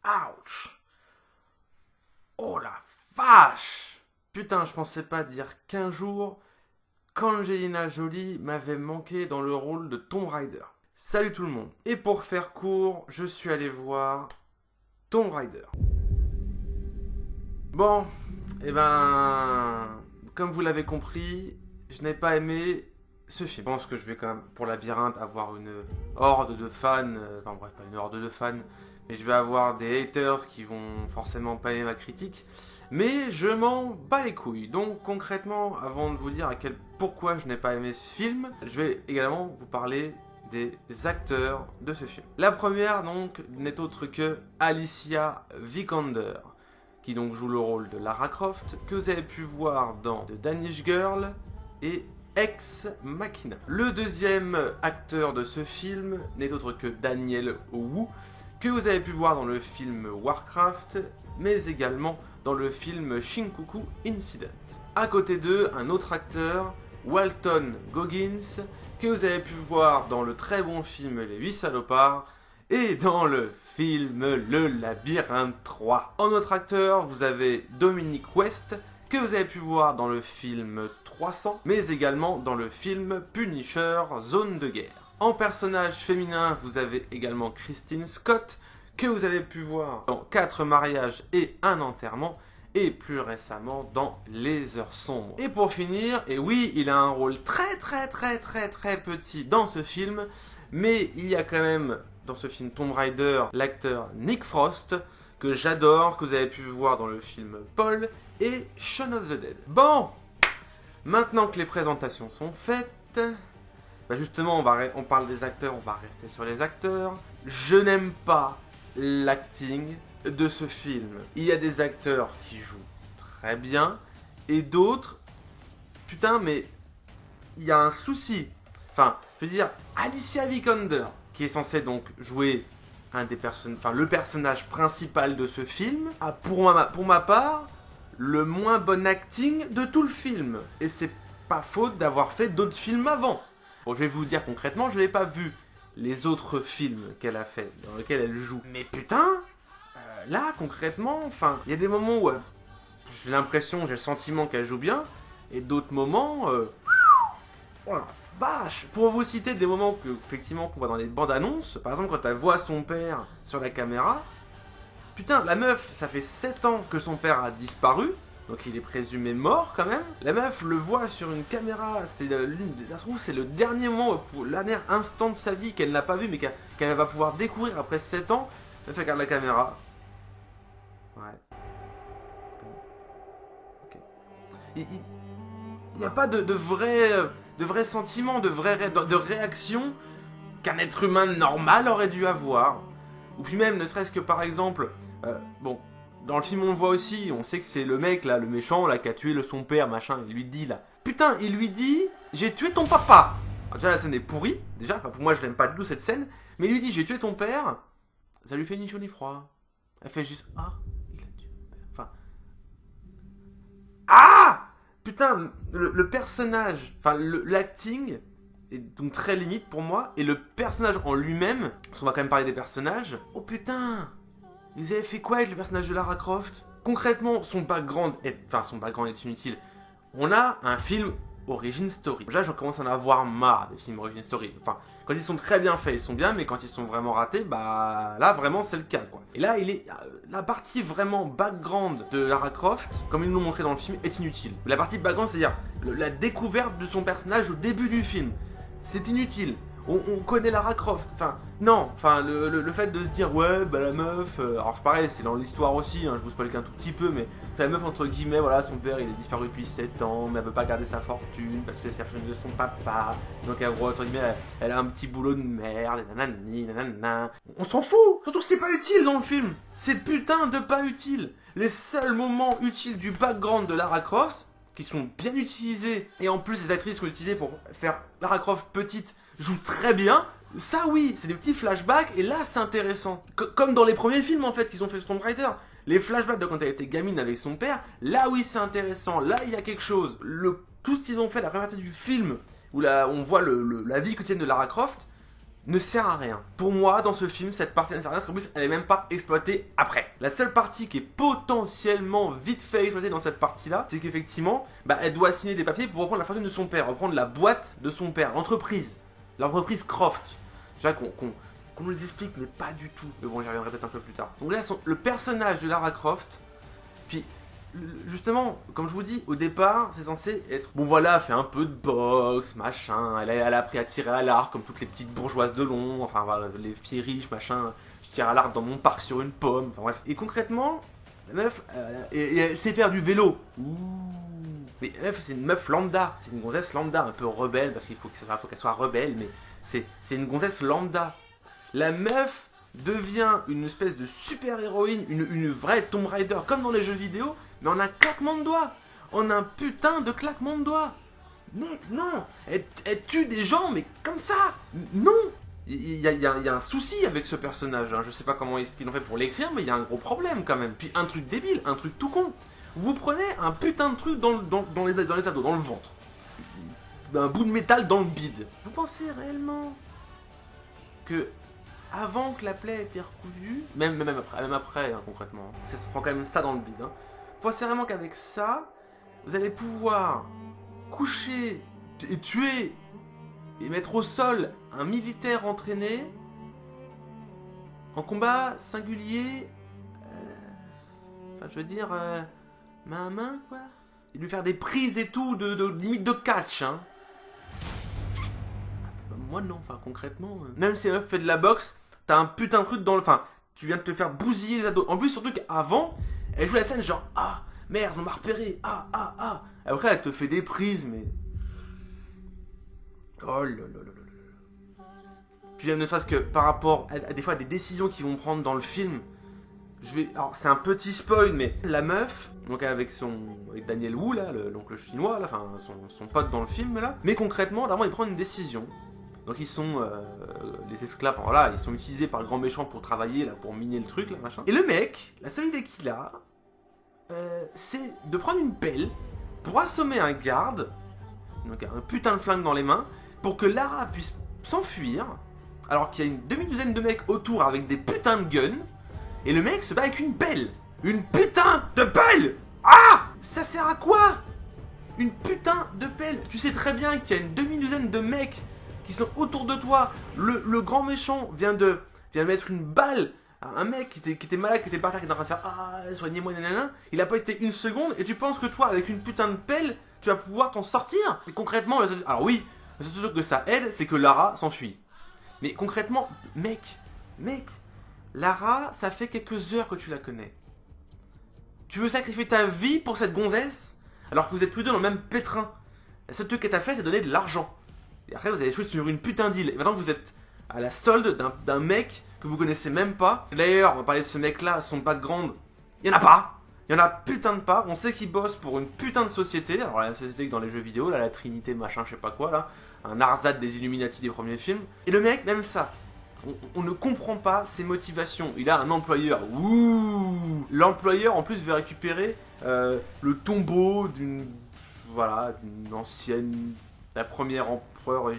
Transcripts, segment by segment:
Ouch! Oh la vache! Putain, je pensais pas dire qu'un jour, qu'Angelina Jolie m'avait manqué dans le rôle de Tomb Raider. Salut tout le monde. Et pour faire court, je suis allé voir Tomb Raider. Bon, et comme vous l'avez compris, je n'ai pas aimé ce film. Je pense que je vais quand même, pour Labyrinthe, avoir une horde de fans, enfin bref, pas une horde de fans, mais je vais avoir des haters qui vont forcément pas aimer ma critique. Mais je m'en bats les couilles. Donc concrètement, avant de vous dire pourquoi je n'ai pas aimé ce film, je vais également vous parler des acteurs de ce film. La première donc n'est autre que Alicia Vikander, qui donc joue le rôle de Lara Croft, que vous avez pu voir dans The Danish Girl et Ex Machina. Le deuxième acteur de ce film n'est autre que Daniel Wu, que vous avez pu voir dans le film Warcraft, mais également dans le film Shinjuku Incident. À côté d'eux, un autre acteur, Walton Goggins, que vous avez pu voir dans le très bon film Les 8 salopards, et dans le film Le Labyrinthe 3. En autre acteur, vous avez Dominic West, que vous avez pu voir dans le film 300, mais également dans le film Punisher, Zone de guerre. En personnage féminin, vous avez également Christine Scott, que vous avez pu voir dans 4 mariages et un enterrement, et plus récemment dans Les Heures Sombres. Et pour finir, et oui, il a un rôle très petit dans ce film, mais il y a quand même dans ce film Tomb Raider l'acteur Nick Frost, que j'adore, que vous avez pu voir dans le film Paul et Shaun of the Dead. Bon, maintenant que les présentations sont faites, justement on parle des acteurs, on va rester sur les acteurs. Je n'aime pas l'acting de ce film. Il y a des acteurs qui jouent très bien et d'autres, putain, mais il y a un souci. Enfin, je veux dire, Alicia Vikander, qui est censée donc jouer le personnage principal de ce film, a pour ma part le moins bon acting de tout le film. Et c'est pas faute d'avoir fait d'autres films avant. Bon, je vais vous dire concrètement, je n'ai pas vu les autres films qu'elle a fait, dans lesquels elle joue. Mais putain, là, concrètement, enfin, il y a des moments où j'ai l'impression, j'ai le sentiment qu'elle joue bien, et d'autres moments, oh la vache! Pour vous citer des moments effectivement qu'on voit dans les bandes annonces, par exemple quand elle voit son père sur la caméra, putain, la meuf, ça fait 7 ans que son père a disparu, donc il est présumé mort quand même. La meuf le voit sur une caméra, c'est le dernier moment, le dernier instant de sa vie qu'elle n'a pas vu, mais qu'elle va pouvoir découvrir après 7 ans. Elle fait regarder la caméra. Ouais. Bon. Ok. Il n'y a pas de vrai sentiment, de réaction qu'un être humain normal aurait dû avoir. Ou puis même, ne serait-ce que par exemple, bon, dans le film on le voit aussi, on sait que c'est le mec là, le méchant là, qui a tué son père, machin, il lui dit là, putain, il lui dit, j'ai tué ton papa. Alors déjà la scène est pourrie, déjà, pour moi je l'aime pas du tout cette scène, mais il lui dit, j'ai tué ton père, ça lui fait ni chaud ni froid. Elle fait juste, ah, il a tué mon père. Enfin, ah, putain, le personnage, enfin l'acting est donc très limite pour moi, et le personnage en lui-même, parce qu'on va quand même parler des personnages, oh putain, vous avez fait quoi avec le personnage de Lara Croft? Concrètement, son background est inutile. On a un film origin story. Déjà, je commence à en avoir marre des films origin story. Enfin, quand ils sont très bien faits, ils sont bien, mais quand ils sont vraiment ratés, là, vraiment, c'est le cas, quoi. Et là, la partie vraiment background de Lara Croft, comme ils nous l'ont montré dans le film, est inutile. La partie background, c'est-à-dire la découverte de son personnage au début du film, c'est inutile. On connaît Lara Croft, enfin, non, enfin, le fait de se dire, ouais, la meuf, alors pareil, c'est dans l'histoire aussi, hein, je vous spoil qu'un tout petit peu, mais la meuf, entre guillemets, voilà, son père, il est disparu depuis 7 ans, mais elle veut pas garder sa fortune, parce que c'est la fortune de son papa, donc, entre guillemets, elle a un petit boulot de merde, et nanani, nanana. On s'en fout, surtout que c'est pas utile dans le film, c'est putain de pas utile. Les seuls moments utiles du background de Lara Croft, qui sont bien utilisés, et en plus, les actrices sont utilisées pour faire Lara Croft petite, joue très bien, ça oui, c'est des petits flashbacks, et là c'est intéressant. Comme dans les premiers films en fait qu'ils ont fait sur Tomb Raider, les flashbacks de quand elle était gamine avec son père, là oui c'est intéressant, là il y a quelque chose. Tout ce qu'ils ont fait, la première partie du film, où on voit la vie quotidienne de Lara Croft, ne sert à rien. Pour moi, dans ce film, cette partie ne sert à rien, parce qu'en plus, elle est même pas exploitée après. La seule partie qui est potentiellement vite fait exploitée dans cette partie-là, c'est qu'effectivement, elle doit signer des papiers pour reprendre la fortune de son père, reprendre la boîte de son père, l'entreprise Croft. Déjà qu'on nous explique, mais pas du tout. Mais bon, j'y reviendrai peut-être un peu plus tard. Donc là, le personnage de Lara Croft, puis justement, comme je vous dis, au départ, c'est censé être... Bon voilà, elle fait un peu de boxe, machin, elle a appris à tirer à l'arc, comme toutes les petites bourgeoises de Londres, enfin voilà, les filles riches, machin, je tire à l'arc dans mon parc sur une pomme, enfin bref. Et concrètement, la meuf, elle sait faire du vélo. Ouh. Mais la meuf, c'est une meuf lambda, c'est une gonzesse lambda, un peu rebelle, parce qu'il faut qu'elle soit rebelle, mais c'est une gonzesse lambda. La meuf devient une espèce de super héroïne, une vraie Tomb Raider, comme dans les jeux vidéo, mais en un claquement de doigts. En un putain de claquement de doigts. Mec, non. Elle tue des gens, mais comme ça. Non. Il y a un souci avec ce personnage. Hein. Je sais pas comment ils l'ont fait pour l'écrire, mais il y a un gros problème quand même. Puis un truc débile, un truc tout con. Vous prenez un putain de truc dans les abdos, dans le ventre. Un bout de métal dans le bide. Vous pensez réellement que... avant que la plaie ait été recousue, même après hein, concrètement, ça se prend quand même ça dans le bide. Hein. Vous pensez vraiment qu'avec ça, vous allez pouvoir coucher et tuer et mettre au sol un militaire entraîné en combat singulier, enfin je veux dire, main à main quoi, et lui faire des prises et tout, limite de catch hein. Moi non, enfin concrètement, même si la meuf fait de la boxe, t'as un putain de truc dans le... Enfin, tu viens de te faire bousiller les ados. En plus, surtout qu'avant, elle joue la scène genre, ah, merde, on m'a repéré, ah. Après, elle te fait des prises, mais... Oh là là là là là. Puis ne serait-ce que par rapport à des fois à des décisions qu'ils vont prendre dans le film, alors c'est un petit spoil, mais la meuf, donc avec Daniel Wu, là, l'oncle chinois, là, enfin son pote dans le film, là, mais concrètement, d'abord, il prend une décision. Donc ils sont les esclaves, voilà, ils sont utilisés par le grand méchant pour travailler, là, pour miner le truc, là, machin. Et le mec, la seule idée qu'il a, c'est de prendre une pelle pour assommer un garde, donc un putain de flingue dans les mains, pour que Lara puisse s'enfuir, alors qu'il y a une demi-douzaine de mecs autour avec des putains de guns, et le mec se bat avec une pelle. Une putain de pelle! Ah! Ça sert à quoi? Une putain de pelle. Tu sais très bien qu'il y a une demi-douzaine de mecs qui sont autour de toi. Le grand méchant vient mettre une balle à un mec qui était malade, qui était par terre, qui était en train de faire ah, soignez-moi, nanana. Il a pas été une seconde et tu penses que toi, avec une putain de pelle, tu vas pouvoir t'en sortir? Mais concrètement, alors oui, le seul truc que ça aide, c'est que Lara s'enfuit. Mais concrètement, mec, Lara, ça fait quelques heures que tu la connais. Tu veux sacrifier ta vie pour cette gonzesse alors que vous êtes tous les deux dans le même pétrin. Le seul truc qu'elle t'a fait, c'est donner de l'argent. Et après, vous allez jouer sur une putain d'île. Et maintenant, vous êtes à la solde d'un mec que vous connaissez même pas. D'ailleurs, on va parler de ce mec-là, son background. Il y en a pas. Il y en a putain de pas. On sait qu'il bosse pour une putain de société. Alors, la société que dans les jeux vidéo, là, la Trinité, machin, je sais pas quoi, là. Un Arzad des Illuminati des premiers films. Et le mec, même ça. On ne comprend pas ses motivations. Il a un employeur. Ouh. L'employeur, en plus, veut récupérer le tombeau d'une ancienne... La première empereur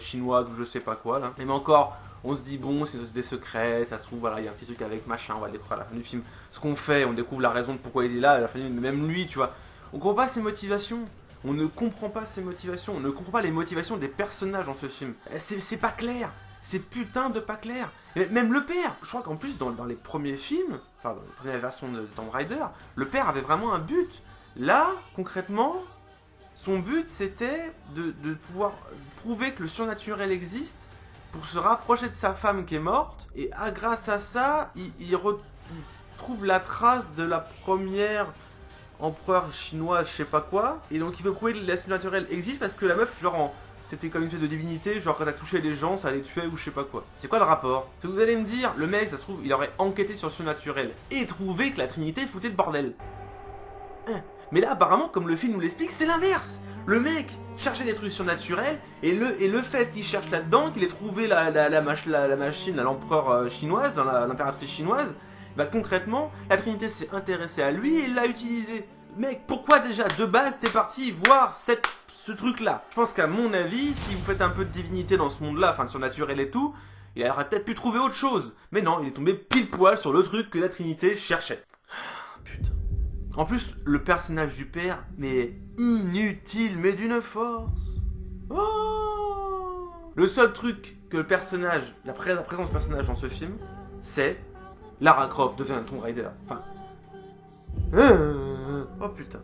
chinoise ou je sais pas quoi là. Mais encore, on se dit bon, c'est des secrets, ça se trouve, voilà, il y a un petit truc avec machin, on va le découvrir à la fin du film. Ce qu'on fait, on découvre la raison de pourquoi il est là, à la fin du film, même lui, tu vois. On comprend pas ses motivations. On ne comprend pas ses motivations. On ne comprend pas les motivations des personnages dans ce film. C'est pas clair. C'est putain de pas clair. Et même le père, je crois qu'en plus, dans les premiers films, enfin, dans la première version de Tomb Raider, le père avait vraiment un but. Là, concrètement... Son but, c'était de pouvoir prouver que le surnaturel existe pour se rapprocher de sa femme qui est morte. Et grâce à ça, il trouve la trace de la première empereur chinoise, je sais pas quoi. Et donc il veut prouver que le surnaturel existe parce que la meuf, genre, c'était comme une espèce de divinité. Genre, quand t'as touché les gens, ça les tuait ou je sais pas quoi. C'est quoi le rapport? Si vous allez me dire, le mec, ça se trouve, il aurait enquêté sur le surnaturel et trouvé que la Trinité foutait de bordel. Mais là, apparemment, comme le film nous l'explique, c'est l'inverse. Le mec cherchait des trucs surnaturels, et le fait qu'il cherche là-dedans, qu'il ait trouvé la machine, l'empereur chinoise, l'impératrice chinoise, bah concrètement, la Trinité s'est intéressée à lui et l'a utilisé. mec, pourquoi déjà de base t'es parti voir ce truc-là? Je pense qu'à mon avis, si vous faites un peu de divinité dans ce monde-là, enfin de surnaturel et tout, il aurait peut-être pu trouver autre chose. Mais non, il est tombé pile poil sur le truc que la Trinité cherchait. Putain. En plus, le personnage du père, mais inutile, mais d'une force. Oh. Le seul truc que le personnage, la présence du personnage dans ce film, c'est Lara Croft devient un Tomb Raider. Enfin. Oh putain.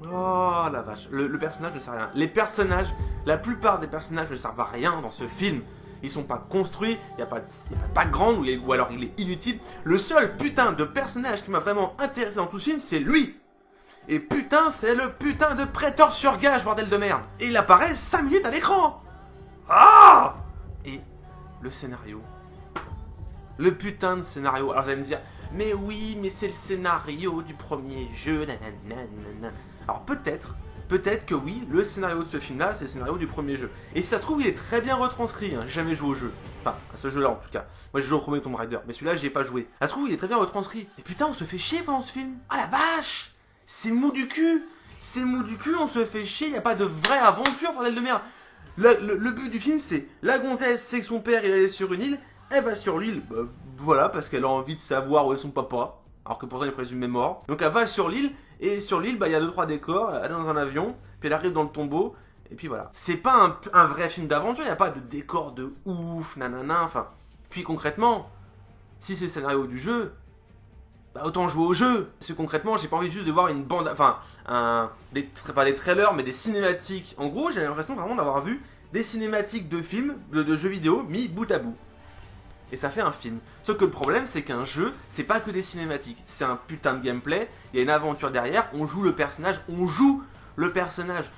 Oh la vache. Le personnage ne sert à rien. Les personnages, la plupart des personnages ne servent à rien dans ce film. Ils sont pas construits, il n'y a pas de background, ou alors il est inutile. Le seul putain de personnage qui m'a vraiment intéressé dans tout ce film, c'est lui. Et putain, c'est le putain de prêteur sur gage, bordel de merde. Et il apparaît 5 minutes à l'écran. Ah. Et le scénario. Le putain de scénario. Alors vous allez me dire, mais oui, mais c'est le scénario du premier jeu, nanana. Alors peut-être que oui, le scénario de ce film-là, c'est le scénario du premier jeu. Et si ça se trouve, il est très bien retranscrit, hein. J'ai jamais joué au jeu. Enfin, à ce jeu-là en tout cas. Moi j'ai joué au premier Tomb Raider, mais celui-là j'y ai pas joué. Ça se trouve, il est très bien retranscrit. Et putain, on se fait chier pendant ce film. Ah la vache. C'est mou du cul. C'est mou du cul, on se fait chier, y a pas de vraie aventure, bordel de merde. Le but du film, c'est la gonzesse, c'est que son père, il allait sur une île. Elle va sur l'île, bah, voilà, parce qu'elle a envie de savoir où est son papa, alors que pourtant il est présumé mort. Donc elle va sur l'île, et sur l'île, bah, il y a 2-3 décors, elle est dans un avion, puis elle arrive dans le tombeau, et puis voilà. C'est pas un vrai film d'aventure, il n'y a pas de décor de ouf, nanana, enfin. Puis concrètement, si c'est le scénario du jeu, bah autant jouer au jeu. Parce que concrètement, j'ai pas envie juste de voir une bande, enfin, pas des trailers, mais des cinématiques. En gros, j'ai l'impression vraiment d'avoir vu des cinématiques de films, de jeux vidéo, mis bout à bout. Et ça fait un film. Sauf que le problème, c'est qu'un jeu, c'est pas que des cinématiques. C'est un putain de gameplay, il y a une aventure derrière, on joue le personnage,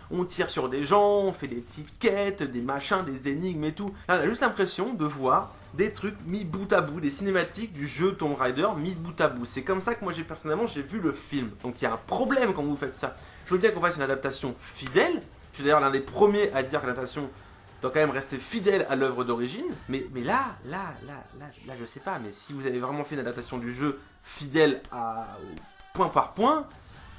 on tire sur des gens, on fait des petites quêtes, des machins, des énigmes et tout. Là, on a juste l'impression de voir des trucs mis bout à bout, des cinématiques du jeu Tomb Raider mis bout à bout. C'est comme ça que moi, personnellement, j'ai vu le film. Donc il y a un problème quand vous faites ça. Je veux bien qu'on fasse une adaptation fidèle. Je suis d'ailleurs l'un des premiers à dire que l'adaptation doit quand même rester fidèle à l'œuvre d'origine. Mais là, je sais pas. Mais si vous avez vraiment fait une adaptation du jeu fidèle point par point,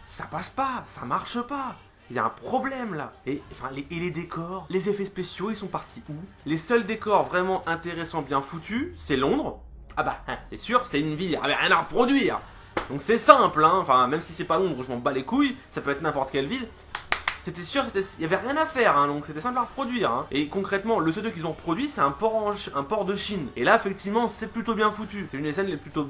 ça passe pas, ça marche pas. Il y a un problème là. Et les décors, les effets spéciaux, ils sont partis où? Les seuls décors vraiment intéressants, bien foutus, c'est Londres. Ah bah, c'est sûr, c'est une ville, il n'y avait rien à reproduire. Donc c'est simple, hein. Enfin, même si c'est pas Londres, je m'en bats les couilles, ça peut être n'importe quelle ville. C'était sûr, il n'y avait rien à faire, hein, donc c'était simple à reproduire. Hein. Et concrètement, le seul truc qu'ils ont reproduit, c'est un port de Chine. Et là, effectivement, c'est plutôt bien foutu. C'est une des scènes les plutôt,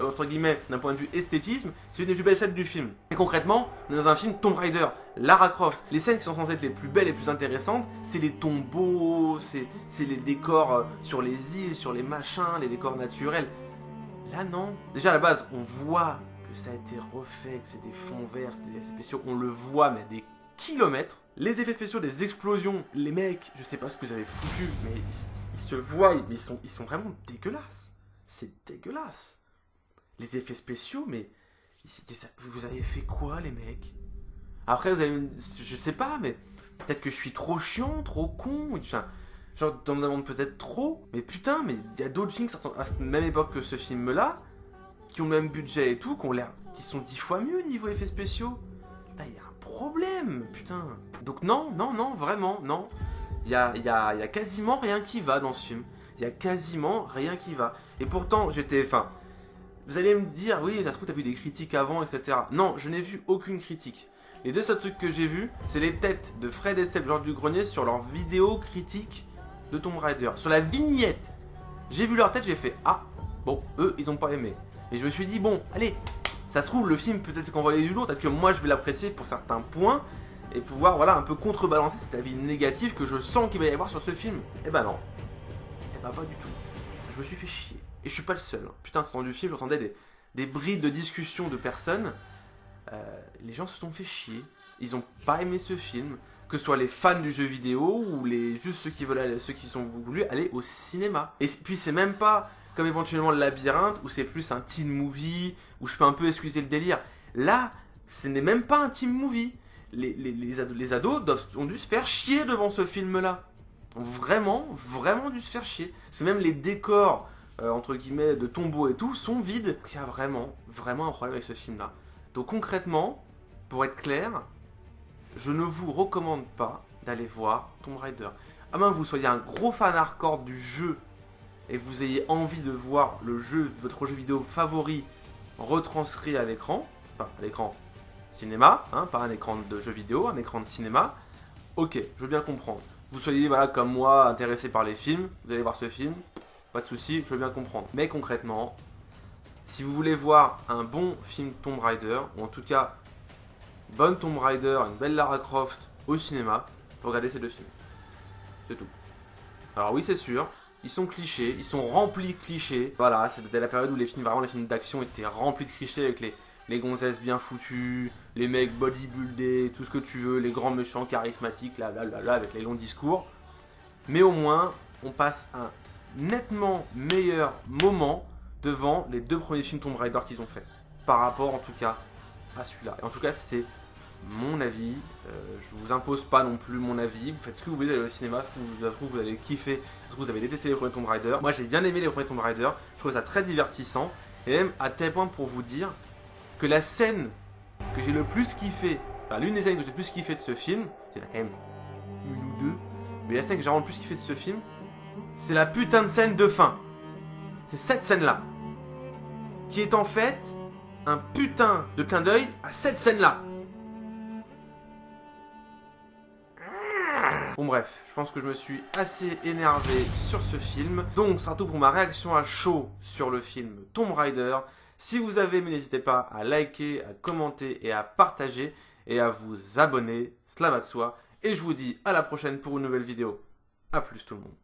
entre guillemets, d'un point de vue esthétisme, c'est une des plus belles scènes du film. Et concrètement, on est dans un film Tomb Raider, Lara Croft. Les scènes qui sont censées être les plus belles et les plus intéressantes, c'est les tombeaux, c'est les décors sur les îles, sur les machins, les décors naturels. Là, non. Déjà, à la base, on voit que ça a été refait, que c'est des fonds verts, c'est des effets spéciaux. On le voit, mais des kilomètres. Les effets spéciaux des explosions, les mecs, je sais pas ce que vous avez foutu, mais ils se voient, mais ils sont vraiment dégueulasses. C'est dégueulasse. Les effets spéciaux, mais vous avez fait quoi, les mecs? Après, vous avez, je sais pas, mais peut-être que je suis trop chiant, trop con, genre t'en demandes peut-être trop, mais putain, mais il y a d'autres films qui sortent à cette même époque que ce film-là, qui ont le même budget et tout, qui sont 10 fois mieux niveau effets spéciaux. Là, il y a un problème, putain. Donc non, vraiment, non. Il y a quasiment rien qui va dans ce film. Il y a quasiment rien qui va. Et pourtant, vous allez me dire, oui, ça se trouve, t'as vu des critiques avant, etc. Non, je n'ai vu aucune critique. Les deux seuls trucs que j'ai vus, c'est les têtes de Fred et Seb, Georges Dugrenier, sur leur vidéo critique de Tomb Raider. Sur la vignette. J'ai vu leur tête, j'ai fait, ah, bon, eux, ils ont pas aimé. Et je me suis dit, bon, allez, ça se trouve, le film, peut-être qu'on va aller du lourd, peut-être que moi, je vais l'apprécier pour certains points, et pouvoir, voilà, un peu contrebalancer cet avis négatif que je sens qu'il va y avoir sur ce film. Eh ben non. Eh ben pas du tout. Je me suis fait chier. Et je suis pas le seul. Putain, c'est dans du film, j'entendais des brides de discussion de personnes. Les gens se sont fait chier. Ils ont pas aimé ce film. Que ce soit les fans du jeu vidéo ou juste ceux qui sont voulu aller au cinéma. Et puis c'est même pas comme éventuellement le Labyrinthe où c'est plus un teen movie où je peux un peu excuser le délire. Là, ce n'est même pas un teen movie. Les ados ont dû se faire chier devant ce film-là. Vraiment dû se faire chier. C'est même les décors entre guillemets de tombeaux et tout sont vides. Il y a vraiment un problème avec ce film-là. Donc concrètement, pour être clair, je ne vous recommande pas d'aller voir Tomb Raider. À moins que vous soyez un gros fan hardcore du jeu et que vous ayez envie de voir le jeu, votre jeu vidéo favori retranscrit à l'écran, enfin à l'écran cinéma, hein, pas un écran de jeu vidéo, un écran de cinéma, ok, je veux bien comprendre. Vous soyez voilà, comme moi intéressé par les films, vous allez voir ce film, pas de souci, je veux bien comprendre. Mais concrètement, si vous voulez voir un bon film Tomb Raider, ou en tout cas bonne Tomb Raider, une belle Lara Croft au cinéma, faut regarder ces deux films. C'est tout. Alors oui, c'est sûr, ils sont clichés, ils sont remplis de clichés. Voilà, c'était la période où les films d'action étaient remplis de clichés avec les gonzesses bien foutues, les mecs bodybuildés, tout ce que tu veux, les grands méchants charismatiques, là, avec les longs discours. Mais au moins, on passe un nettement meilleur moment devant les deux premiers films Tomb Raider qu'ils ont fait. Par rapport, en tout cas, à celui-là. Et en tout cas, c'est mon avis. Je vous impose pas non plus mon avis. Vous faites ce que vous voulez aller au cinéma. Vous allez kiffer. Vous avez détesté les premiers Tomb Raider. Moi, j'ai bien aimé les premiers Tomb Raider. Je trouve ça très divertissant. Et même à tel point pour vous dire que la scène que j'ai le plus kiffé, enfin l'une des scènes que j'ai le plus kiffé de ce film, il y en a quand même une ou deux, mais la scène que j'ai vraiment le plus kiffé de ce film, c'est la putain de scène de fin. C'est cette scène-là. Qui est en fait un putain de clin d'œil à cette scène-là. Bon bref, je pense que je me suis assez énervé sur ce film. Donc, ce sera tout pour ma réaction à chaud sur le film Tomb Raider. Si vous avez aimé, n'hésitez pas à liker, à commenter et à partager et à vous abonner. Cela va de soi. Et je vous dis à la prochaine pour une nouvelle vidéo. A plus tout le monde.